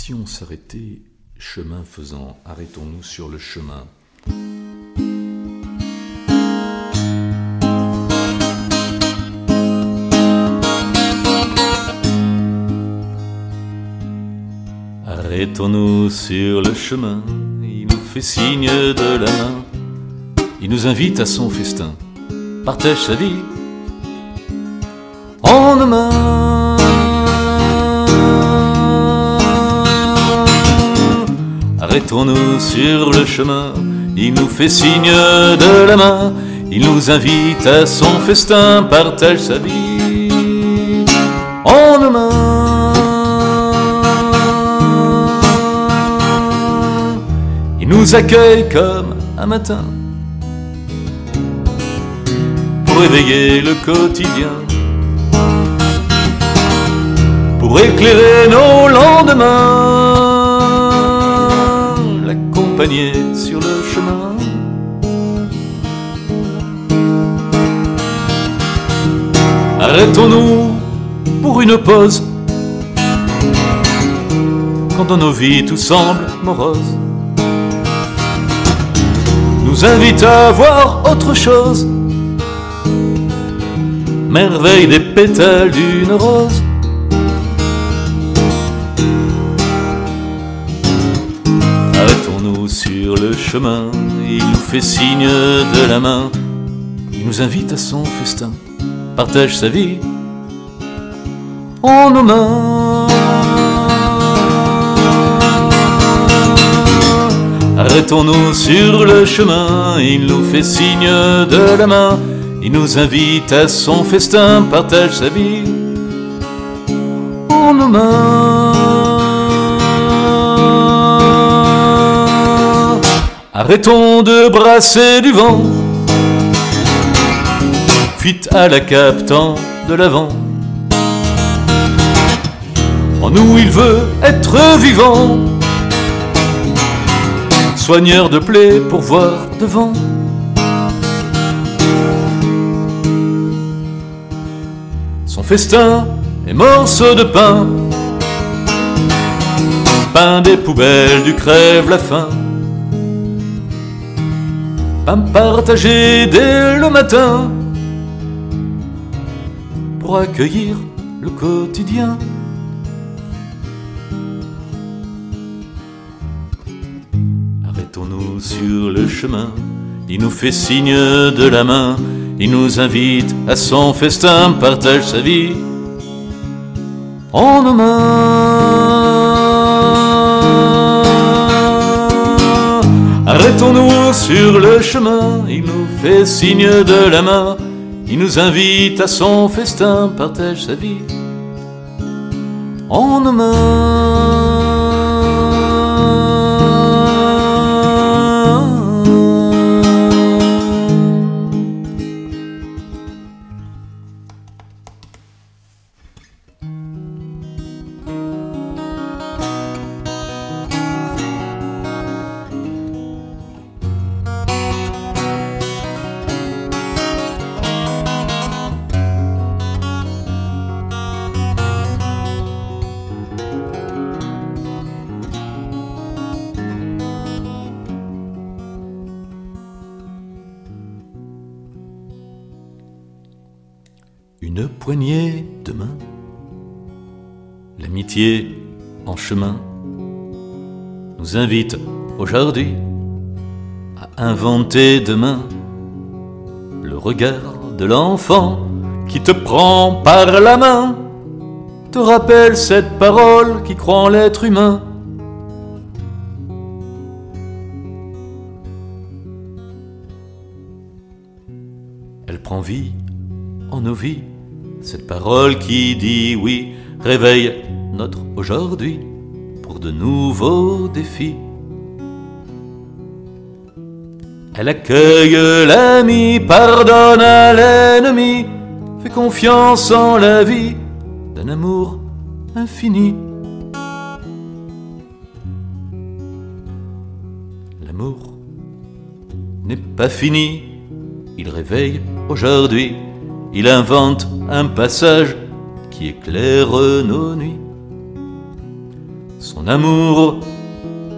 si on s'arrêtait, chemin faisant, arrêtons-nous sur le chemin. Arrêtons-nous sur le chemin, il nous fait signe de la main, il nous invite à son festin, partage sa vie en nos mains. Arrêtons-nous sur le chemin, il nous fait signe de la main, il nous invite à son festin, partage sa vie en nos mains. Il nous accueille comme un matin pour éveiller le quotidien, pour éclairer nos lendemains, l'accompagner sur le chemin. Arrêtons-nous pour une pause, quand dans nos vies tout semble morose, nous invite à voir autre chose, merveille des pétales d'une rose. Arrêtons-nous sur le chemin, il nous fait signe de la main, il nous invite à son festin, partage sa vie en nos mains. Arrêtons-nous sur le chemin, il nous fait signe de la main, il nous invite à son festin, partage sa vie en nos mains. Arrêtons de brasser du vent, fuite à la captant de l'avant. En nous il veut être vivant, soigneur de plaies pour voir devant. Son festin est morceaux de pain, pain des poubelles du crève la faim, pain partagé dès le matin pour accueillir le quotidien. Arrêtons-nous sur le chemin, il nous fait signe de la main, il nous invite à son festin, partage sa vie en nos mains. Arrêtons-nous sur le chemin, il nous fait signe de la main, il nous invite à son festin, partage sa vie en nos mains. Une poignée de main, l'amitié en chemin, nous invite aujourd'hui à inventer demain le regard de l'enfant qui te prend par la main, te rappelle cette parole qui croit en l'être humain. Elle prend vie en nos vies, cette parole qui dit oui, réveille notre aujourd'hui pour de nouveaux défis. Elle accueille l'ami, pardonne à l'ennemi, fait confiance en la vie d'un amour infini. L'amour n'est pas fini, il réveille aujourd'hui, il invente un passage qui éclaire nos nuits. Son amour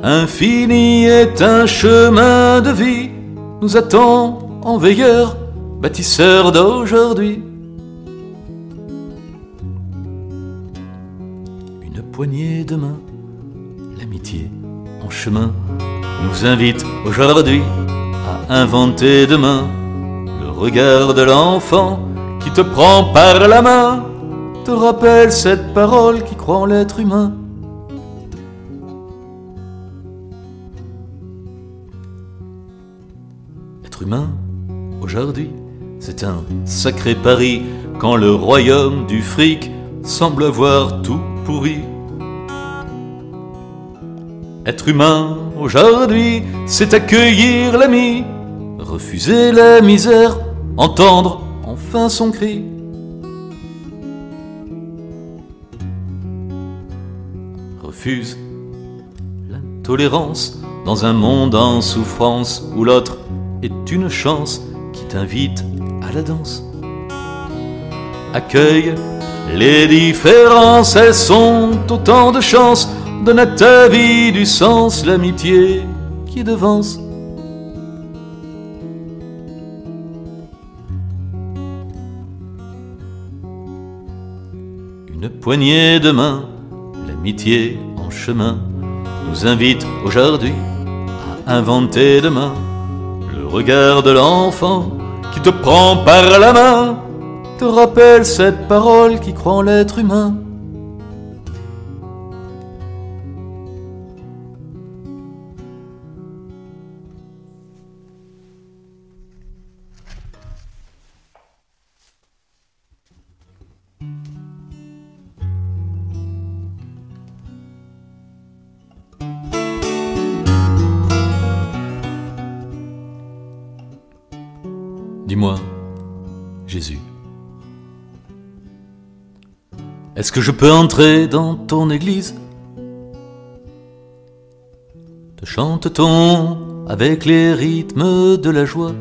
infini est un chemin de vie, nous attend en veilleur, bâtisseur d'aujourd'hui. Une poignée de main, l'amitié en chemin, nous invite aujourd'hui à inventer demain. Le regard de l'enfant qui te prend par la main te rappelle cette parole qui croit en l'être humain. Être humain, aujourd'hui, c'est un sacré pari quand le royaume du fric semble avoir tout pourri. Être humain, aujourd'hui, c'est accueillir l'ami, refuser la misère, entendre enfin son cri. Refuse l'intolérance dans un monde en souffrance où l'autre est une chance qui t'invite à la danse. Accueille les différences, elles sont autant de chances. Donne à ta vie du sens, l'amitié qui devance. Une poignée de main, l'amitié en chemin, nous invite aujourd'hui à inventer demain. Le regard de l'enfant qui te prend par la main te rappelle cette parole qui croit en l'être humain. Dis-moi, Jésus, est-ce que je peux entrer dans ton église? Te chante-t-on avec les rythmes de la joie?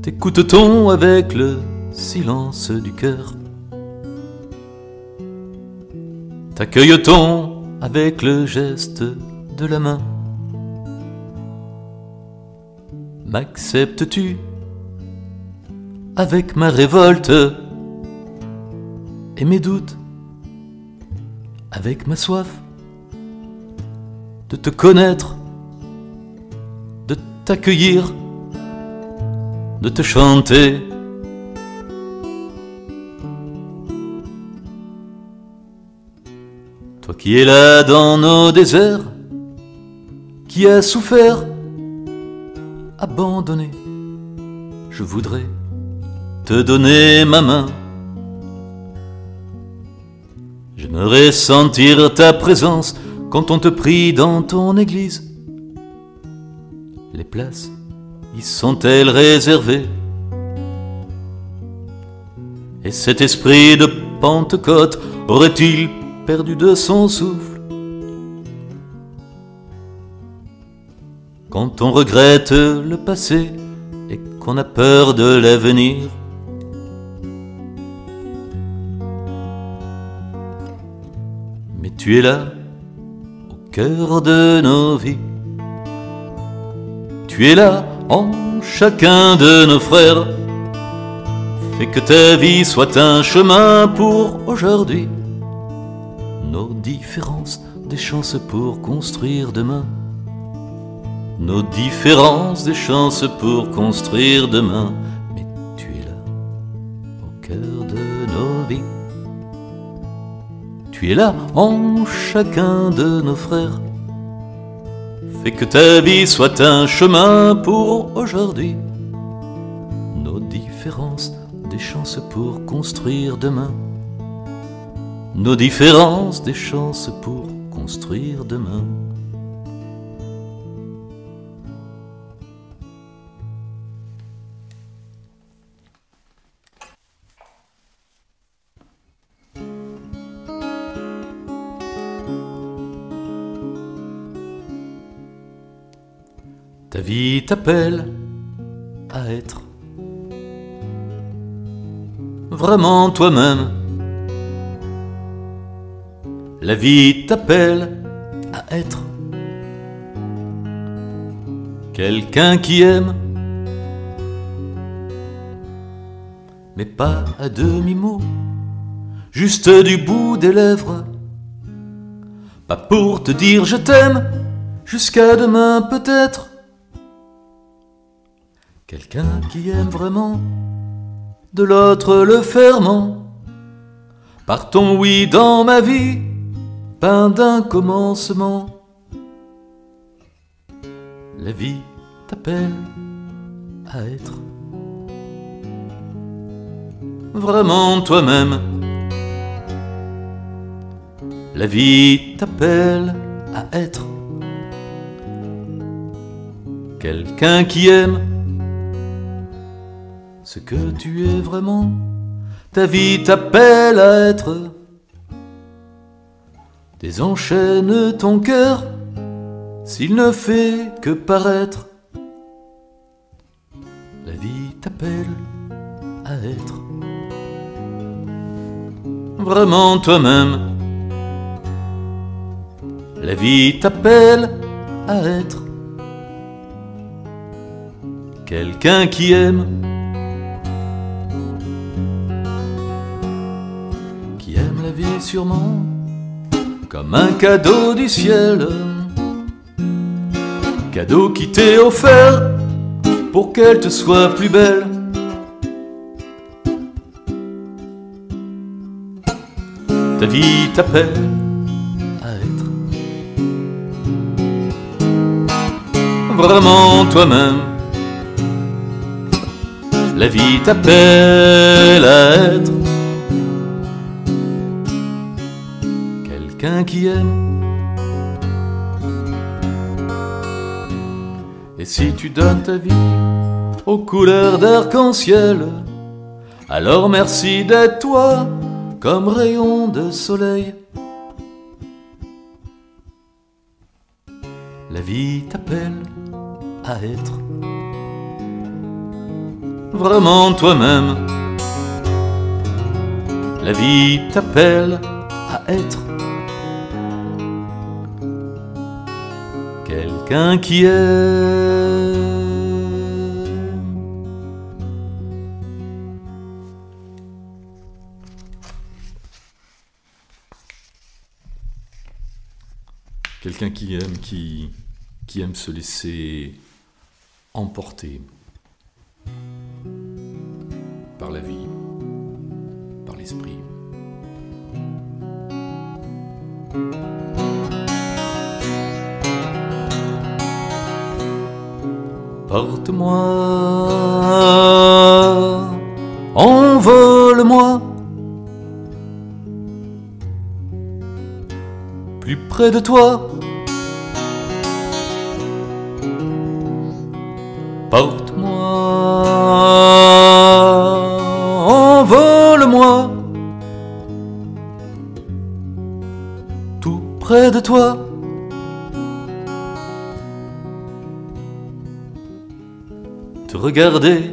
T'écoute-t-on avec le silence du cœur? T'accueille-t-on avec le geste de la main? M'acceptes-tu avec ma révolte et mes doutes, avec ma soif de te connaître, de t'accueillir, de te chanter? Toi qui es là dans nos déserts, qui as souffert, abandonné, je voudrais te donner ma main. J'aimerais sentir ta présence quand on te prie dans ton église. Les places y sont-elles réservées? Et cet esprit de Pentecôte aurait-il perdu de son souffle? Quand on regrette le passé et qu'on a peur de l'avenir, mais tu es là au cœur de nos vies. Tu es là en chacun de nos frères. Fais que ta vie soit un chemin pour aujourd'hui. Nos différences, des chances pour construire demain. Nos différences, des chances pour construire demain. Mais tu es là, au cœur de nos vies. Tu es là en chacun de nos frères. Fais que ta vie soit un chemin pour aujourd'hui. Nos différences, des chances pour construire demain. Nos différences, des chances pour construire demain. Ta vie t'appelle à être vraiment toi-même. La vie t'appelle à être quelqu'un qui aime, mais pas à demi-mot, juste du bout des lèvres. Pas pour te dire je t'aime, jusqu'à demain peut-être. Quelqu'un qui aime vraiment, de l'autre le ferment. Par ton oui dans ma vie, peint d'un commencement. La vie t'appelle à être vraiment toi-même. La vie t'appelle à être quelqu'un qui aime ce que tu es vraiment. Ta vie t'appelle à être. Désenchaîne ton cœur s'il ne fait que paraître. La vie t'appelle à être vraiment toi-même. La vie t'appelle à être quelqu'un qui aime, qui aime la vie sûrement comme un cadeau du ciel, cadeau qui t'est offert pour qu'elle te soit plus belle. Ta vie t'appelle à être vraiment toi-même. La vie t'appelle à être quelqu'un qui aime. Et si tu donnes ta vie aux couleurs d'arc-en-ciel, alors merci d'être toi comme rayon de soleil. La vie t'appelle à être vraiment toi-même. La vie t'appelle à être quelqu'un qui aime. Quelqu'un qui aime, qui aime se laisser emporter par la vie, par l'esprit. Porte-moi, envole-moi, plus près de toi. Porte-moi, envole-moi, tout près de toi. Te regarder,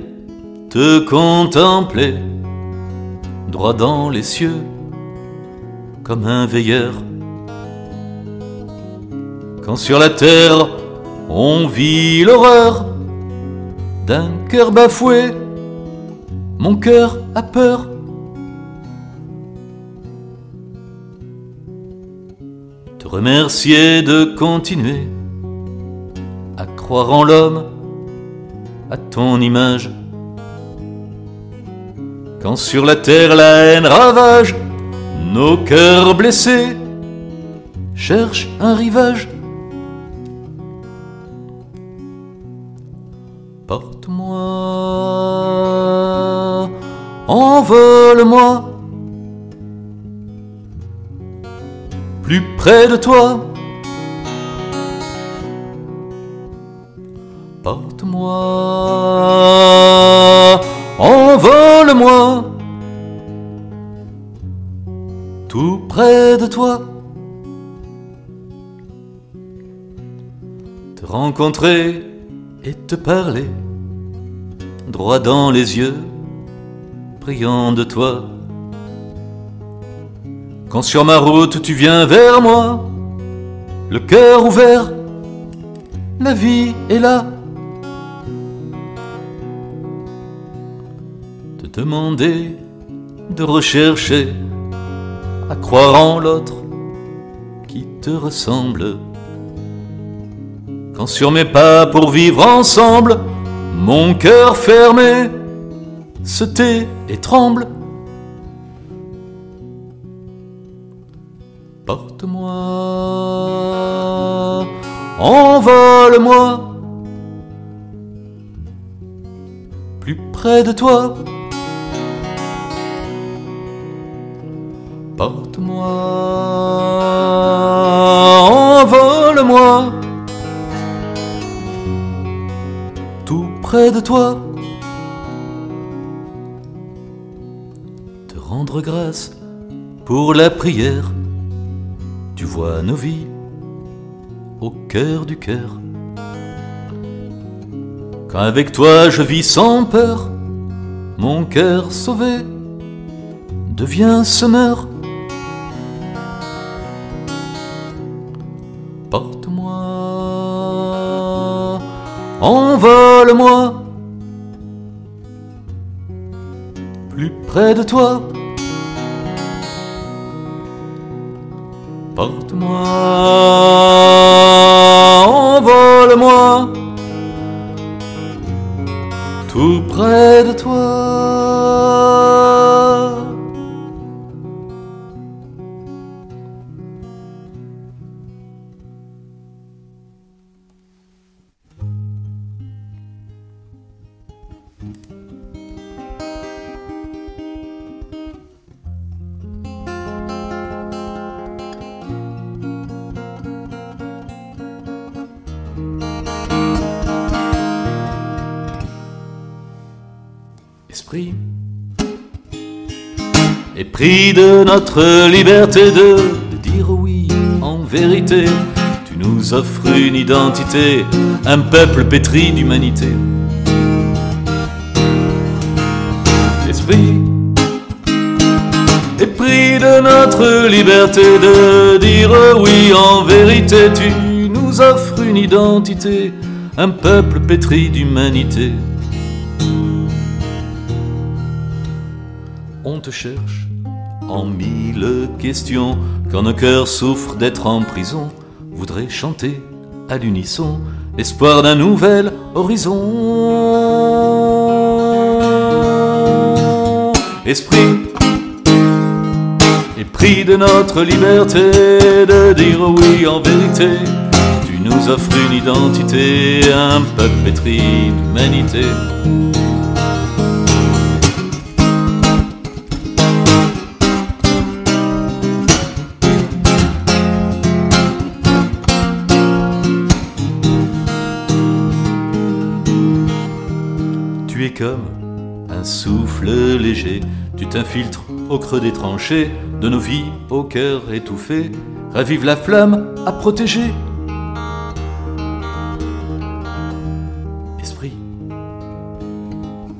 te contempler, droit dans les cieux, comme un veilleur. Quand sur la terre on vit l'horreur d'un cœur bafoué, mon cœur a peur. Te remercier de continuer à croire en l'homme, à ton image. Quand sur la terre la haine ravage, nos cœurs blessés cherchent un rivage. Porte-moi, envole-moi, plus près de toi. Porte-moi, envole-moi, tout près de toi. Te rencontrer et te parler, droit dans les yeux, priant de toi. Quand sur ma route tu viens vers moi, le cœur ouvert, la vie est là. Te demander, de rechercher, à croire en l'autre qui te ressemble. Quand sur mes pas pour vivre ensemble, mon cœur fermé se tait et tremble. Porte-moi, envole-moi, plus près de toi. Porte-moi, envole-moi, tout près de toi. Te rendre grâce pour la prière. Tu vois nos vies au cœur du cœur. Quand avec toi je vis sans peur, mon cœur sauvé devient semeur. Porte-moi, envole-moi, plus près de toi. Porte-moi, envole-moi, tout près de toi. Esprit, épris de notre liberté de dire oui en vérité, tu nous offres une identité, un peuple pétri d'humanité. Esprit, épris de notre liberté de dire oui en vérité, tu nous offres une identité, un peuple pétri d'humanité. On te cherche en mille questions, quand nos cœurs souffrent d'être en prison, voudrait chanter à l'unisson l'espoir d'un nouvel horizon. Esprit, épris de notre liberté de dire oui en vérité, tu nous offres une identité, un peuple pétri d'humanité. Tu es comme un souffle léger, tu t'infiltres au creux des tranchées de nos vies au cœur étouffé, ravive la flamme à protéger. Esprit,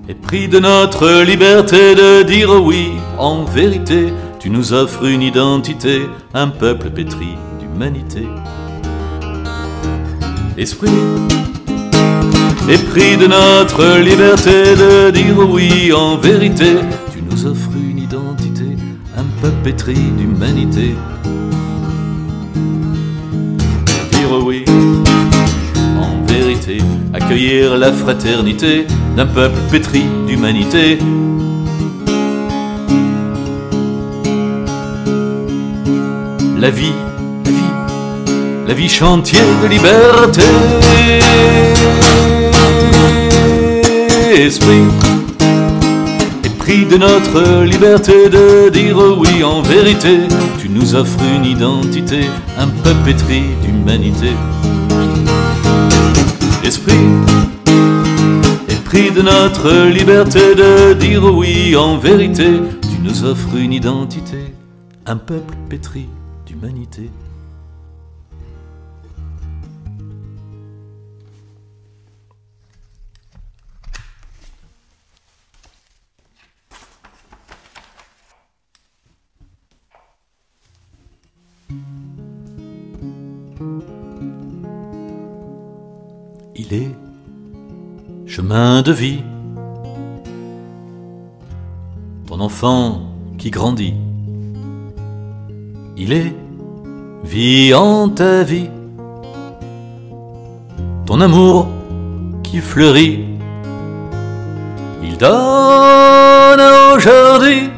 épris de notre liberté de dire oui en vérité, tu nous offres une identité, un peuple pétri d'humanité. Esprit, épris de notre liberté de dire oui en vérité, tu nous offres une identité, un peuple pétri d'humanité. Dire oui en vérité, accueillir la fraternité d'un peuple pétri d'humanité. La vie, la vie, la vie chantier de liberté. Esprit, épris de notre liberté de dire oui en vérité, tu nous offres une identité, un peuple pétri d'humanité. Esprit, épris de notre liberté de dire oui en vérité, tu nous offres une identité, un peuple pétri d'humanité. Il est chemin de vie, ton enfant qui grandit. Il est vie en ta vie, ton amour qui fleurit. Il donne aujourd'hui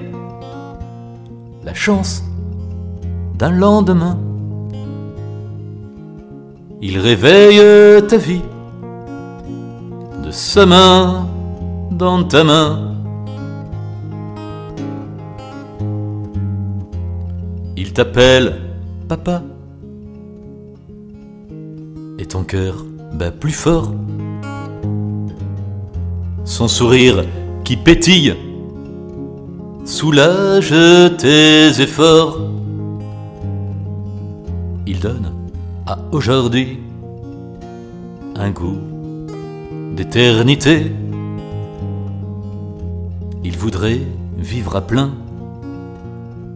la chance d'un lendemain. Il réveille ta vie de sa main dans ta main. Il t'appelle papa et ton cœur bat plus fort. Son sourire qui pétille soulage tes efforts. Il donne à aujourd'hui un goût d'éternité. Il voudrait vivre à plein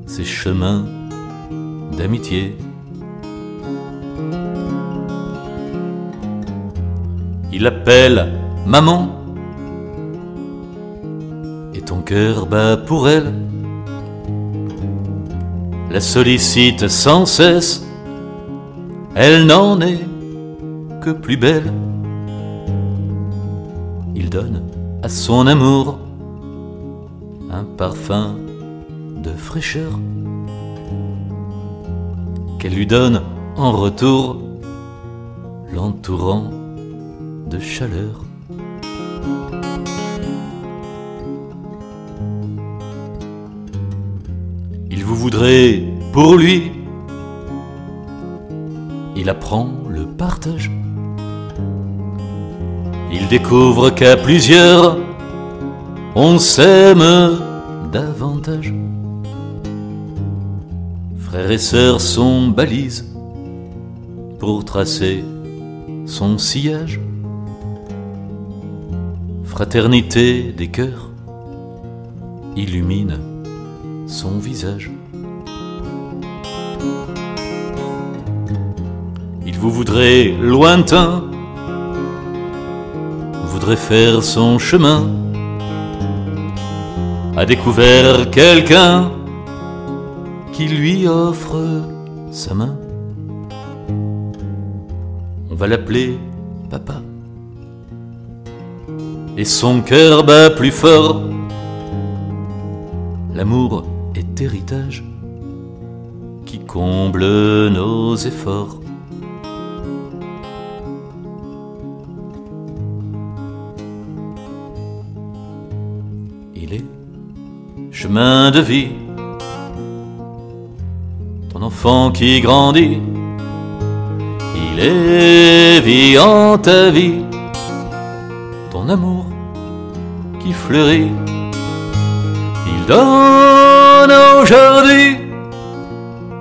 ces chemins d'amitié. Il appelle maman et ton cœur bat pour elle. La sollicite sans cesse, elle n'en est que plus belle. Il donne à son amour un parfum de fraîcheur qu'elle lui donne en retour, l'entourant de chaleur. Il vous voudrait pour lui, il apprend le partage. Il découvre qu'à plusieurs, on s'aime davantage. Frères et sœurs sont balises pour tracer son sillage. Fraternité des cœurs illumine son visage. Il vous voudrait lointain, voudrait faire son chemin, a découvert quelqu'un qui lui offre sa main. On va l'appeler papa et son cœur bat plus fort. L'amour est héritage qui comble nos efforts. Il est chemin de vie, ton enfant qui grandit. Il est vie en ta vie, ton amour qui fleurit. Il donne aujourd'hui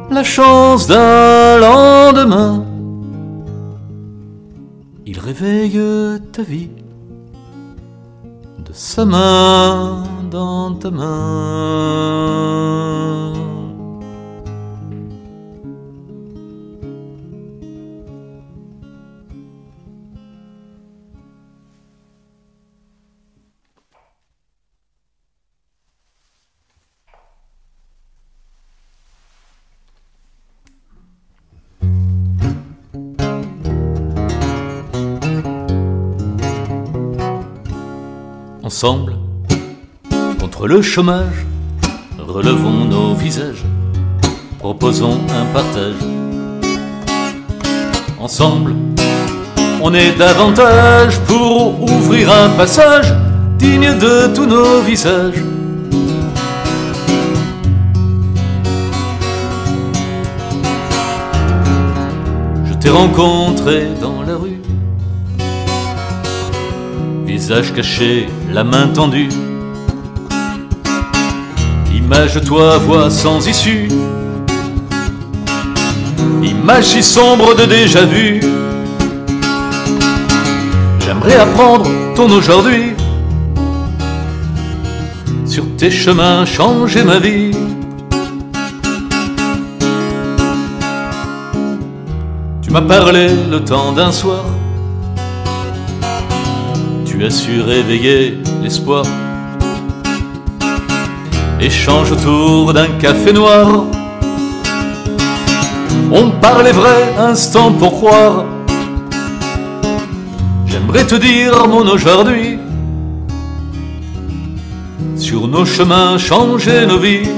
la chance d'un lendemain. Il réveille ta vie de sa main dans ta main. Ensemble, contre le chômage, relevons nos visages, proposons un partage. Ensemble, on est davantage pour ouvrir un passage digne de tous nos visages. Je t'ai rencontré dans la rue, visage caché, la main tendue. Image de toi, voix sans issue, image si sombre de déjà-vu. J'aimerais apprendre ton aujourd'hui, sur tes chemins changer ma vie. Tu m'as parlé le temps d'un soir, tu as su réveiller l'espoir. Échange autour d'un café noir, on parlait vrai, instant pour croire. J'aimerais te dire mon aujourd'hui, sur nos chemins changer nos vies.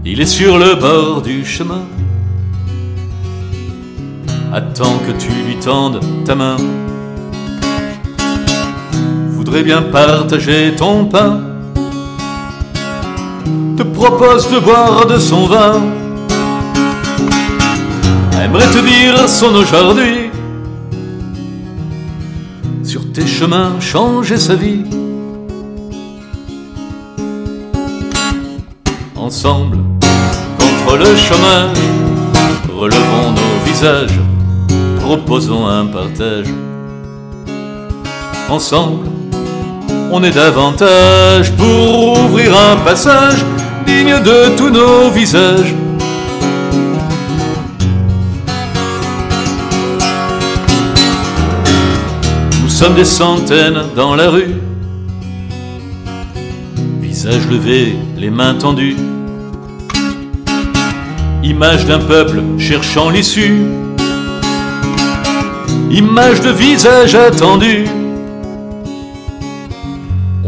Il est sur le bord du chemin, attends que tu lui tendes ta main. Voudrais bien partager ton pain, te propose de boire de son vin. Aimerais te dire son aujourd'hui, sur tes chemins changer sa vie. Ensemble, contre le chômage, relevons nos visages, proposons un partage. Ensemble, on est davantage pour ouvrir un passage digne de tous nos visages. Nous sommes des centaines dans la rue, visage levé, les mains tendues, image d'un peuple cherchant l'issue, image de visage attendu.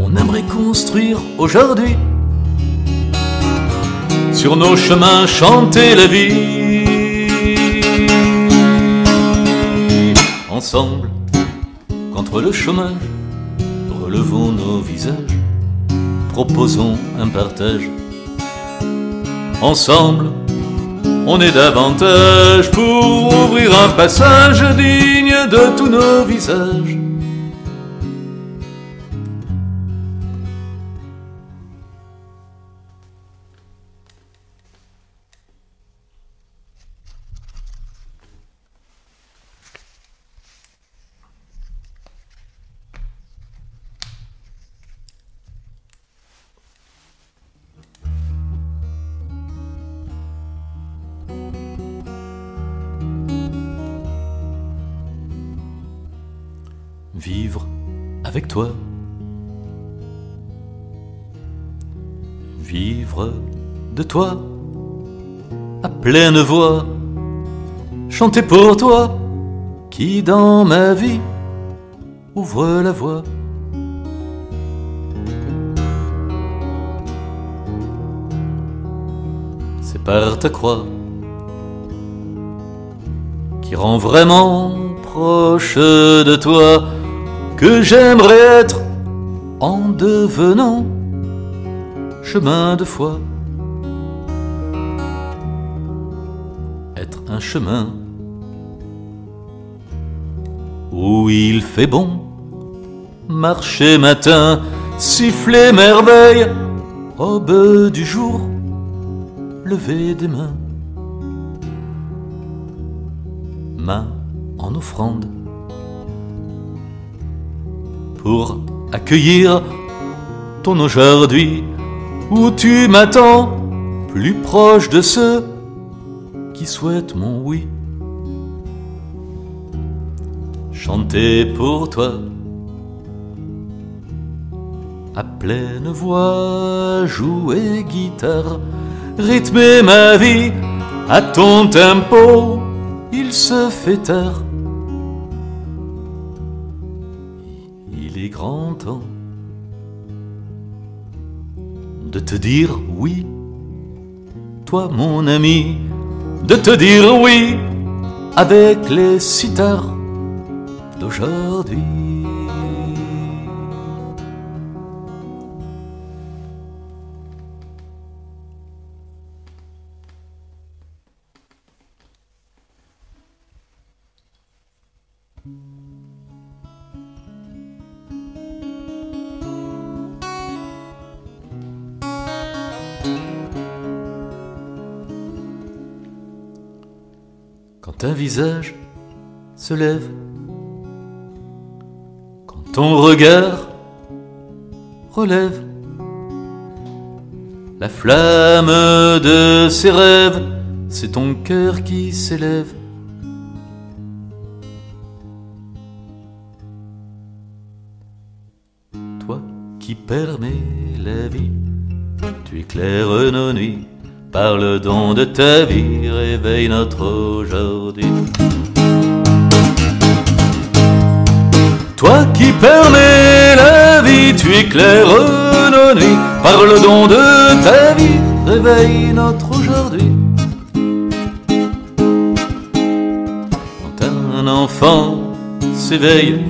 On aimerait construire aujourd'hui, sur nos chemins chanter la vie. Ensemble, contre le chômage, relevons nos visages, proposons un partage. Ensemble, on est davantage pour ouvrir un passage digne de tous nos visages. Vivre avec toi, vivre de toi, à pleine voix, chanter pour toi, qui dans ma vie ouvre la voie. C'est par ta croix qui rend vraiment proche de toi que j'aimerais être en devenant chemin de foi. Être un chemin où il fait bon marcher matin, siffler merveille, aube du jour, lever des mains, main en offrande, pour accueillir ton aujourd'hui, où tu m'attends plus proche de ceux qui souhaitent mon oui. Chanter pour toi à pleine voix, jouer guitare, rythmer ma vie à ton tempo, il se fait tard. Il est grand temps de te dire oui, toi mon ami, de te dire oui avec les sitars d'aujourd'hui. Quand un visage se lève, quand ton regard relève la flamme de ses rêves, c'est ton cœur qui s'élève. toi qui permets la vie, tu éclaires nos nuits, par le don de ta vie, réveille notre aujourd'hui. Toi qui permets la vie, tu éclaires nos nuits, par le don de ta vie, réveille notre aujourd'hui. Quand un enfant s'éveille,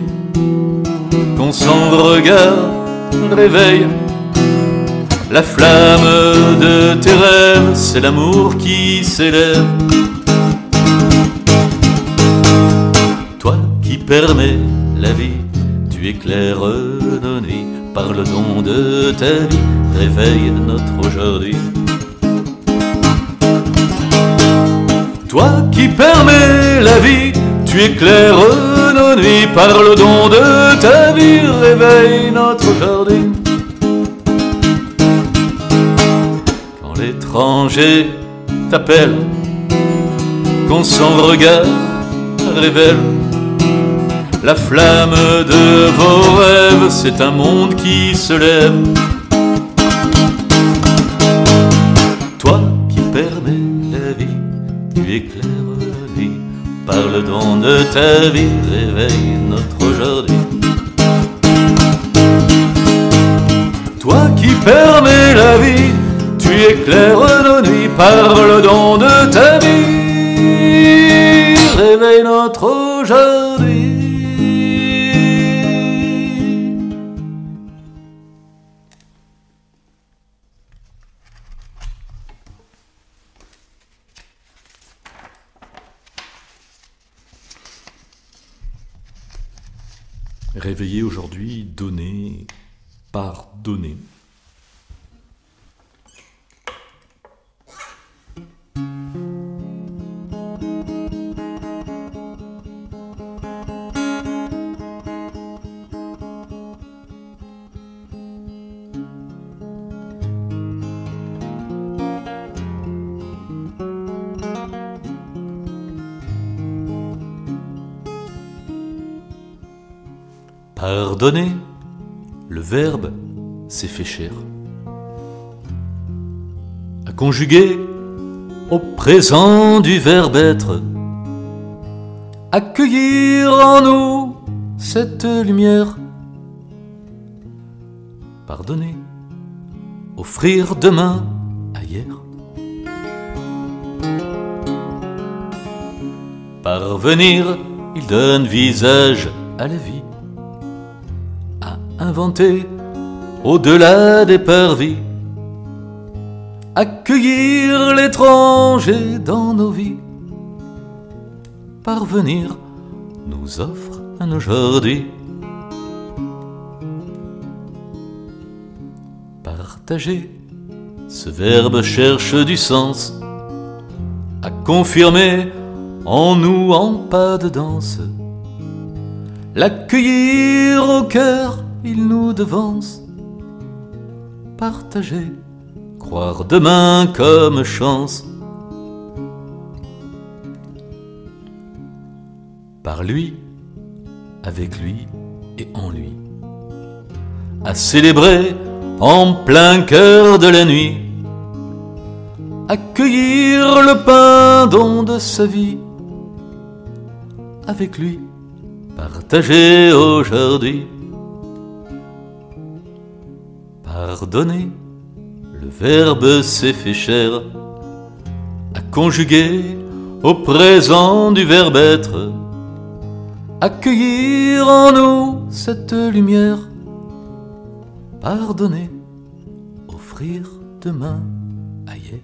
qu'on son regard réveille la flamme de tes rêves, c'est l'amour qui s'élève. Toi qui permets la vie, tu éclaires nos nuits, par le don de ta vie, réveille notre aujourd'hui. Toi qui permets la vie, tu éclaires nos nuits, par le don de ta vie, réveille notre aujourd'hui. Quand l'étranger t'appelle, qu'on son regard révèle la flamme de vos rêves, c'est un monde qui se lève. Toi qui permets la vie, tu éclaires la vie, par le don de ta vie, réveille notre aujourd'hui. Toi qui permets la vie, tu éclaires nos nuits, par le don de ta vie, réveille notre aujourd'hui. Réveiller aujourd'hui, donner, pardonner. Pardonner, le verbe s'est fait chair, à conjuguer au présent du verbe être, accueillir en nous cette lumière. Pardonner, offrir demain à hier. Parvenir, il donne visage à la vie, inventer au-delà des parvis, accueillir l'étranger dans nos vies. Parvenir nous offre un aujourd'hui. Partager, ce verbe cherche du sens, à confirmer en nous en pas de danse. L'accueillir au cœur, il nous devance. Partager, croire demain comme chance. Par lui, avec lui et en lui, à célébrer en plein cœur de la nuit, accueillir le pain don de sa vie. Avec lui, partager aujourd'hui. Pardonner, le verbe s'est fait chair, à conjuguer au présent du verbe être, accueillir en nous cette lumière. Pardonner, offrir demain à hier.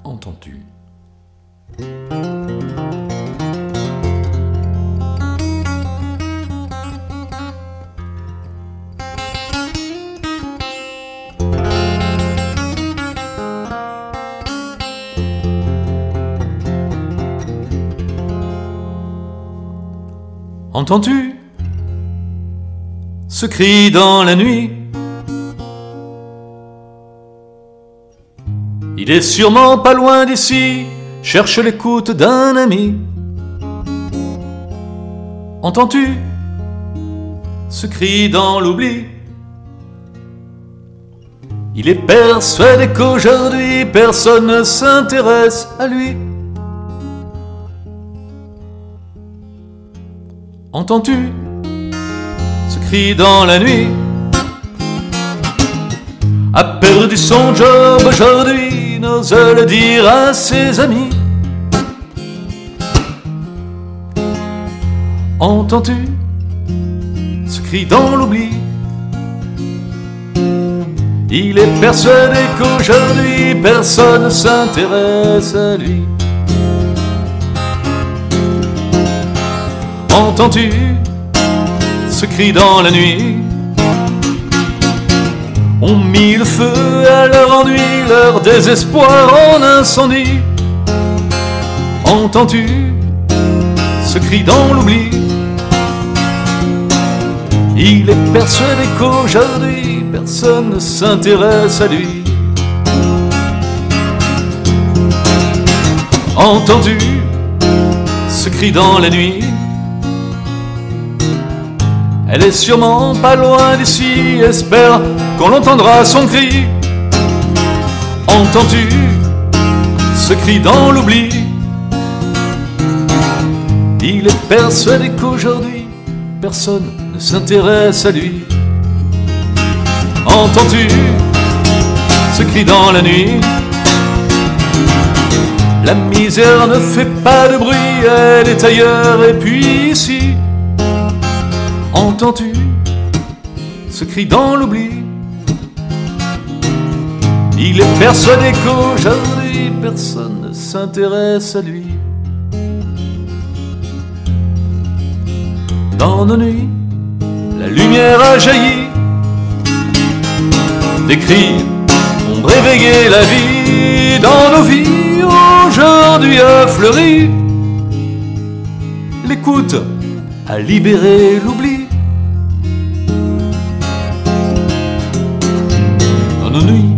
Entends-tu ? Entends-tu ce cri dans la nuit? Il est sûrement pas loin d'ici, cherche l'écoute d'un ami. Entends-tu ce cri dans l'oubli? Il est persuadé qu'aujourd'hui personne ne s'intéresse à lui. Entends-tu ce cri dans la nuit? A perdu son job aujourd'hui, n'ose le dire à ses amis. Entends-tu ce cri dans l'oubli? Il est persuadé qu'aujourd'hui personne ne s'intéresse à lui. Entends-tu ce cri dans la nuit? On mit le feu à leur ennui, leur désespoir en incendie. Entends-tu ce cri dans l'oubli? Il est persuadé qu'aujourd'hui personne ne s'intéresse à lui. Entends-tu ce cri dans la nuit? Elle est sûrement pas loin d'ici, espère qu'on entendra son cri. Entends-tu ce cri dans l'oubli? Il est persuadé qu'aujourd'hui personne ne s'intéresse à lui. Entends-tu ce cri dans la nuit? La misère ne fait pas de bruit, elle est ailleurs et puis ici. Entends-tu ce cri dans l'oubli? Il est persuadé qu'aujourd'hui personne ne s'intéresse à lui. Dans nos nuits, la lumière a jailli. Des cris ont réveillé la vie. Dans nos vies, aujourd'hui a fleuri. L'écoute a libéré l'oubli. Dans nos nuits,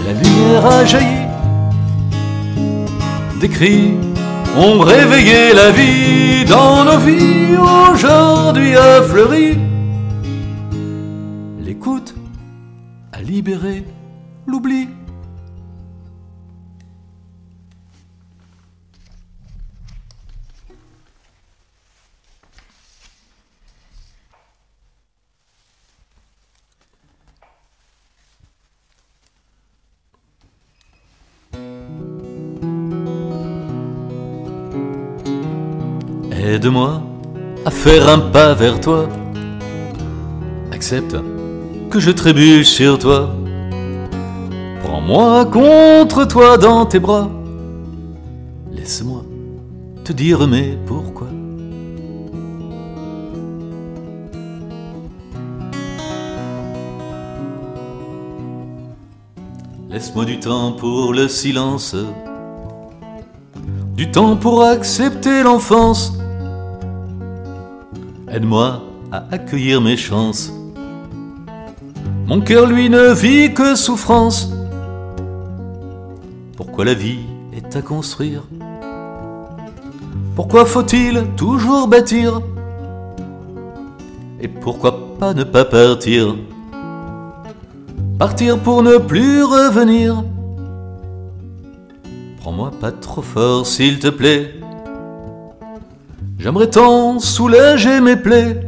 la lumière a jailli. Des cris ont réveillé la vie. Dans nos vies, aujourd'hui a fleuri. L'écoute a libéré l'oubli. Aide-moi à faire un pas vers toi. Accepte que je trébuche sur toi. Prends-moi contre toi dans tes bras. Laisse-moi te dire mes pourquoi. Laisse-moi du temps pour le silence, du temps pour accepter l'enfance. Aide-moi à accueillir mes chances. Mon cœur, lui, ne vit que souffrance. Pourquoi la vie est à construire? Pourquoi faut-il toujours bâtir? Et pourquoi pas ne pas partir? Partir pour ne plus revenir. Prends-moi pas trop fort, s'il te plaît. J'aimerais tant soulager mes plaies,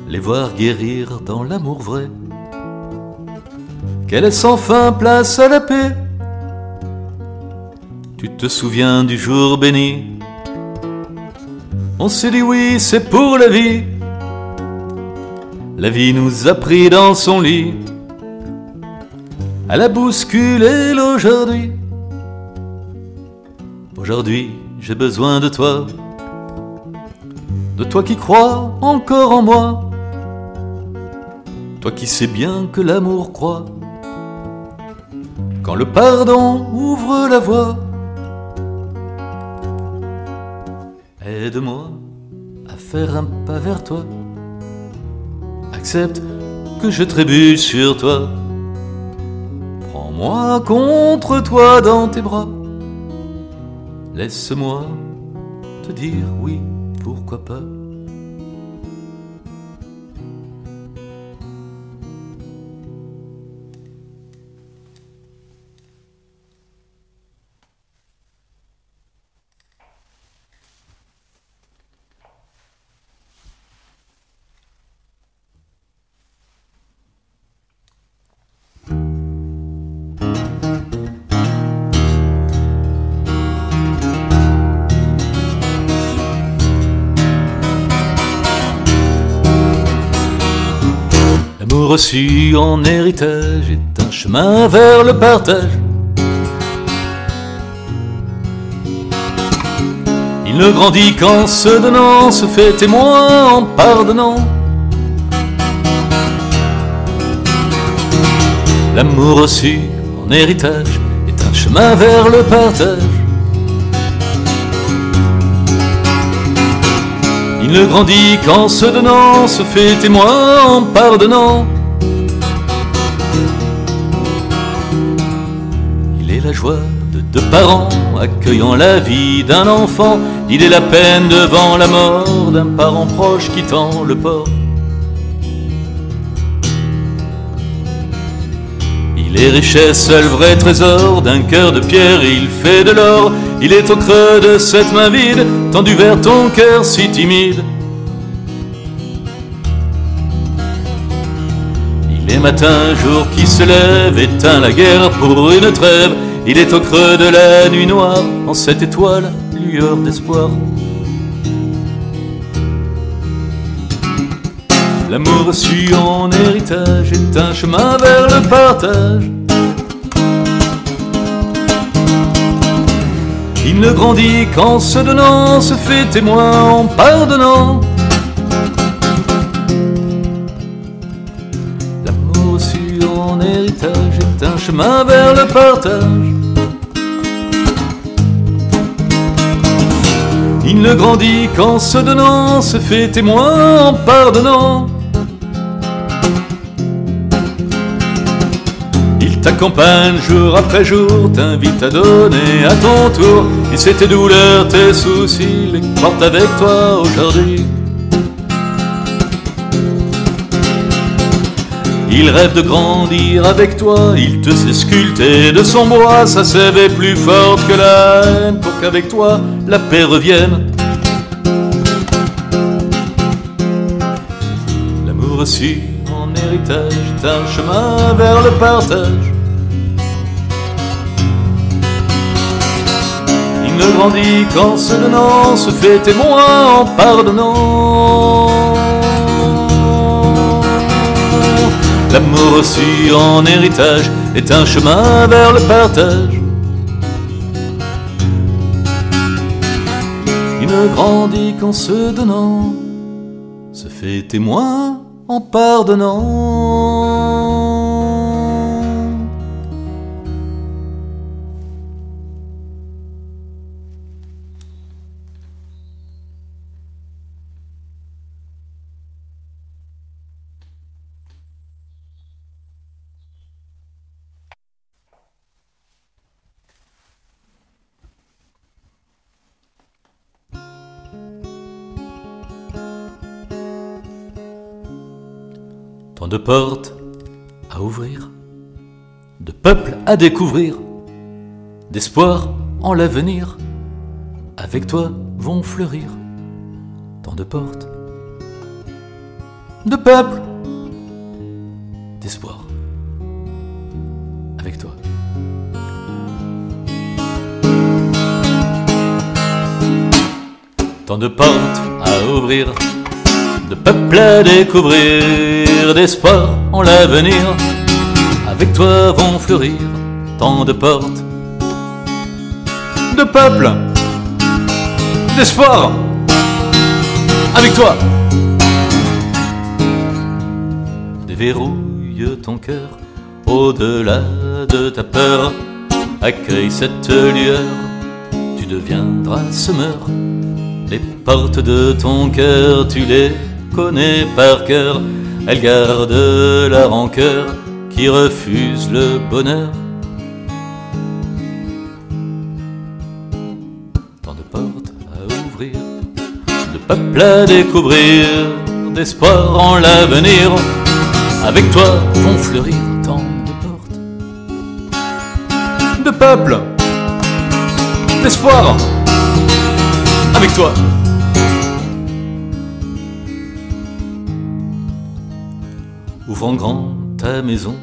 les voir guérir dans l'amour vrai, qu'elle laisse enfin place à la paix. Tu te souviens du jour béni? On s'est dit oui, c'est pour la vie. La vie nous a pris dans son lit. Elle a bousculé l'aujourd'hui. Aujourd'hui, j'ai besoin de toi qui crois encore en moi, toi qui sais bien que l'amour croit quand le pardon ouvre la voie. Aide-moi à faire un pas vers toi. Accepte que je trébuche sur toi. Prends-moi contre toi dans tes bras. Laisse-moi te dire oui, pourquoi pas. L'amour reçu en héritage est un chemin vers le partage. Il ne grandit qu'en se donnant, se fait témoin en pardonnant. L'amour reçu en héritage est un chemin vers le partage. Il ne grandit qu'en se donnant, se fait témoin en pardonnant. Il est la joie de deux parents accueillant la vie d'un enfant. Il est la peine devant la mort d'un parent proche quittant le port. Il est richesse, seul vrai trésor d'un cœur de pierre, il fait de l'or. Il est au creux de cette main vide, tendue vers ton cœur si timide. Il est matin, jour qui se lève, éteint la guerre pour une trêve. Il est au creux de la nuit noire, en cette étoile, lueur d'espoir. L'amour reçu en héritage est un chemin vers le partage. Il ne grandit qu'en se donnant, se fait témoin en pardonnant. L'amour reçu en héritage est un chemin vers le partage. Il ne grandit qu'en se donnant, se fait témoin en pardonnant. Il t'accompagne jour après jour, t'invite à donner à ton tour. Il sait tes douleurs, tes soucis, les porte avec toi aujourd'hui. Il rêve de grandir avec toi, il te sait sculpter de son bois. Sa sève est plus forte que la haine pour qu'avec toi la paix revienne. L'amour reçu en héritage est un chemin vers le partage. Il ne grandit qu'en se donnant, se fait témoin en pardonnant. L'amour reçu en héritage est un chemin vers le partage. Il ne grandit qu'en se donnant, se fait témoin en pardonnant. Tant de portes à ouvrir, de peuples à découvrir, d'espoir en l'avenir, avec toi vont fleurir. Tant de portes, de peuples, d'espoir, avec toi. Tant de portes à ouvrir, de peuples à découvrir, d'espoir en l'avenir, avec toi vont fleurir. Tant de portes, de peuples, d'espoir, avec toi. Déverrouille ton cœur au-delà de ta peur, accueille cette lueur, tu deviendras semeur Les portes de ton cœur, tu les connais par cœur. Elles gardent la rancœur qui refuse le bonheur. Tant de portes à ouvrir, de peuples à découvrir, d'espoir en l'avenir. Avec toi vont fleurir tant de portes, de peuples, d'espoir. Avec toi. Ouvre en grand ta maison,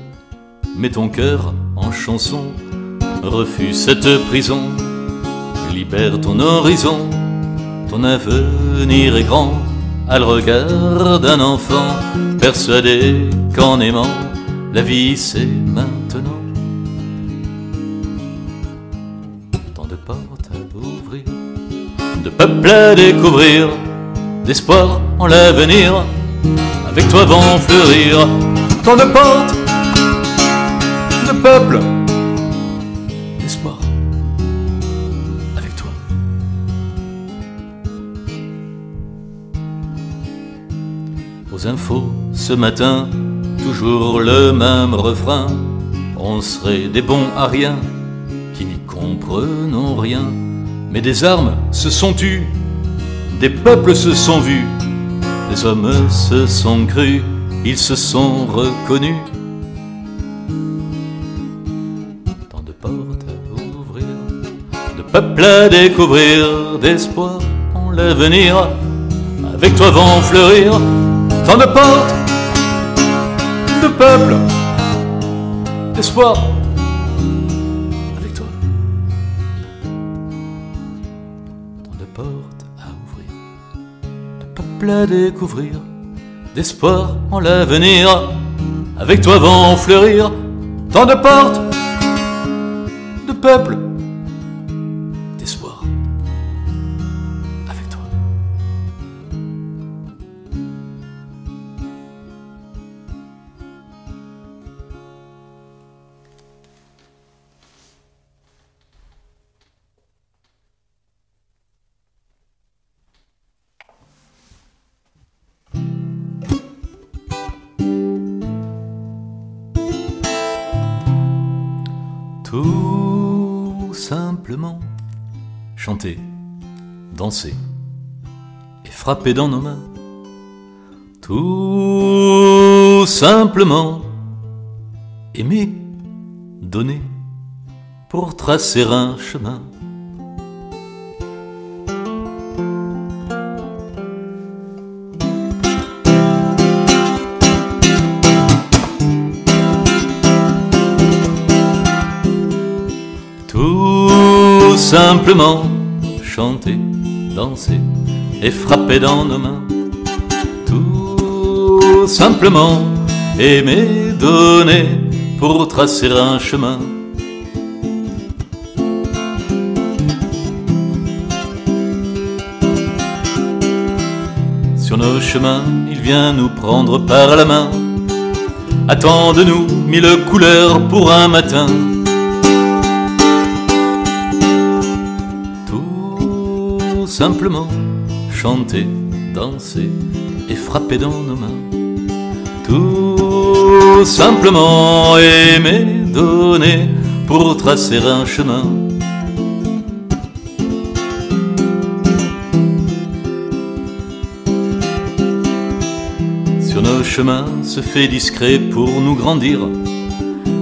mets ton cœur en chanson, refuse cette prison, libère ton horizon. Ton avenir est grand, à le regard d'un enfant, persuadé qu'en aimant, la vie c'est maintenant. Tant de portes à ouvrir, de peuples à découvrir, d'espoir en l'avenir. Avec toi vont fleurir tant de portes, de peuples, d'espoir. Avec toi. Aux infos ce matin, toujours le même refrain. On serait des bons à rien, qui n'y comprenons rien. Mais des armes se sont tues, des peuples se sont vus, des hommes se sont crus, ils se sont reconnus. Tant de portes à ouvrir, de peuples à découvrir, d'espoir en l'avenir. Avec toi vont fleurir tant de portes, de peuples, d'espoir. Portes à ouvrir, de peuples à découvrir, d'espoir en l'avenir. Avec toi vont fleurir tant de portes, de peuples, d'espoir. Avec toi. Tout simplement, chanter, danser et frapper dans nos mains. Tout simplement, aimer, donner pour tracer un chemin. Tout simplement, chanter, danser et frapper dans nos mains. Tout simplement, aimer, donner pour tracer un chemin. Sur nos chemins, il vient nous prendre par la main. Attend de nous mille couleurs pour un matin. Simplement, chanter, danser et frapper dans nos mains. Tout simplement, aimer, donner pour tracer un chemin. Sur nos chemins se fait discret pour nous grandir.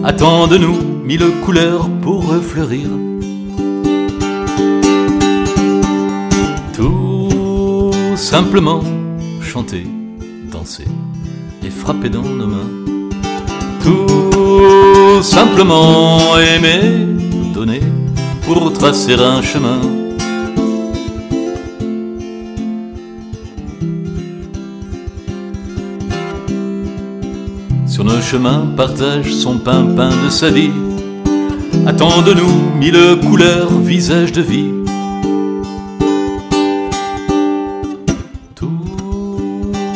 Attend de nous mille couleurs pour fleurir. Simplement, chanter, danser et frapper dans nos mains. Tout simplement, aimer, donner pour tracer un chemin. Sur nos chemins, partage son pain de sa vie. Attend de nous mille couleurs, visages de vie.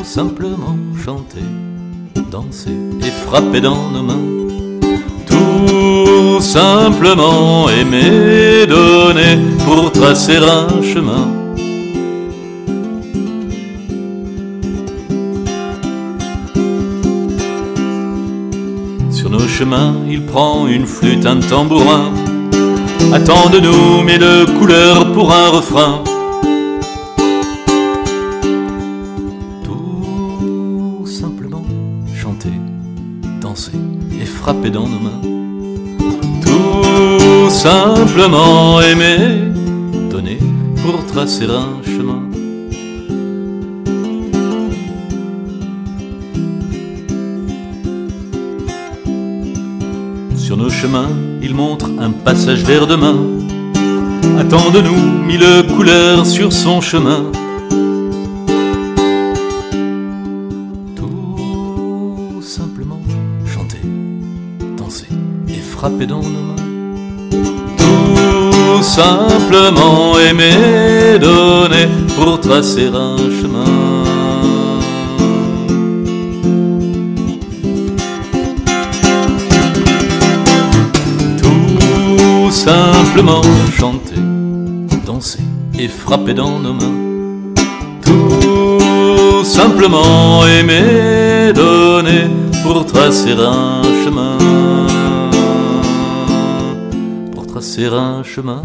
Simplement chanter, danser et frapper dans nos mains. Tout simplement aimer, donner pour tracer un chemin. chemin, il prend une flûte, un tambourin. Attend de nous mille couleurs pour un refrain. Tout simplement chanter, danser et frapper dans nos mains. Tout simplement aimer, donner pour tracer un chemin. Sur nos chemins, il montre un passage vers demain. Attend de nous mille couleurs sur son chemin. Tout simplement chanter, danser et frapper dans nos mains. Tout simplement aimer, donner pour tracer un chemin. Simplement chanter, danser et frapper dans nos mains. Tout simplement aimer, donner pour tracer un chemin. Pour tracer un chemin.